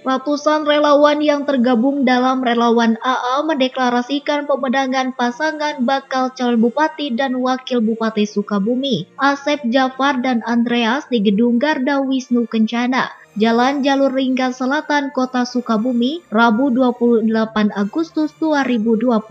Ratusan relawan yang tergabung dalam Relawan AA mendeklarasikan pemenangan pasangan bakal calon Bupati dan Wakil Bupati Sukabumi, Asep Jafar dan Andreas di Gedung Garda Wisnu Kencana, Jalan Jalur Ringgas Selatan, Kota Sukabumi, Rabu 28 Agustus 2024.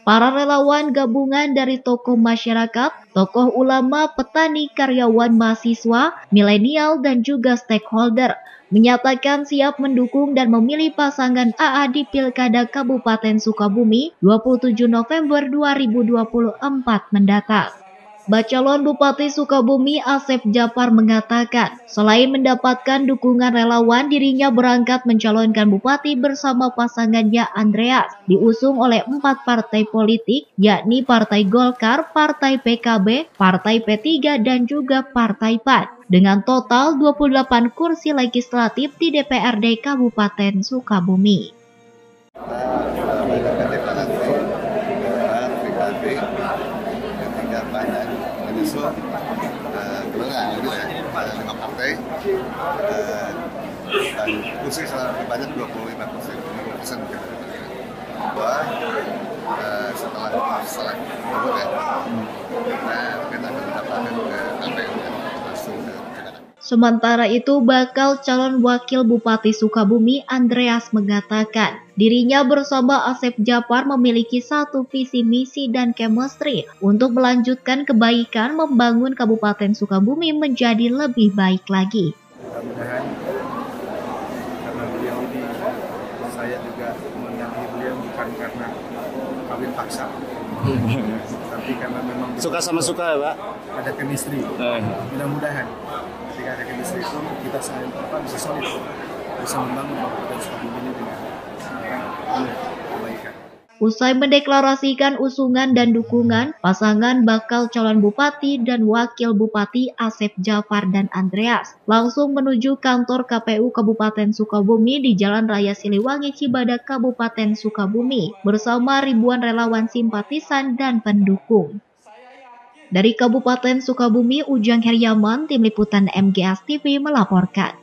Para relawan gabungan dari tokoh masyarakat, tokoh ulama, petani, karyawan, mahasiswa, milenial, dan juga stakeholder menyatakan siap mendukung dan memilih pasangan AA di Pilkada Kabupaten Sukabumi 27 November 2024 mendatang. Bacalon Bupati Sukabumi Asep Jafar mengatakan, selain mendapatkan dukungan relawan, dirinya berangkat mencalonkan bupati bersama pasangannya Andreas, diusung oleh 4 partai politik, yakni Partai Golkar, Partai PKB, Partai P3, dan juga Partai PAN, dengan total 28 kursi legislatif di DPRD Kabupaten Sukabumi. Menyusul kemenangan dengan partai dan kursi sebanyak 25%. Setelah selek kita akan mendapatkan KPU langsung ke Jakarta. Sementara itu, bakal calon wakil Bupati Sukabumi Andreas mengatakan, dirinya bersama Asep Jafar memiliki satu visi misi dan chemistry untuk melanjutkan kebaikan membangun Kabupaten Sukabumi menjadi lebih baik lagi. Mudah-mudahan karena beliau ini, saya juga mendampingi beliau bukan karena kawin paksa, tapi karena memang suka sama suka ya Pak? Ada chemistry. Mudah-mudahan ketika ada chemistry itu kita bisa solid, bisa membangun Kabupaten Sukabumi ini dengan kebaikan. Usai mendeklarasikan usungan dan dukungan, pasangan bakal calon bupati dan wakil bupati Asep Jafar dan Andreas langsung menuju kantor KPU Kabupaten Sukabumi di Jalan Raya Siliwangi, Cibadak, Kabupaten Sukabumi bersama ribuan relawan simpatisan dan pendukung. Dari Kabupaten Sukabumi, Ujang Heriaman, Tim Liputan MGS TV melaporkan.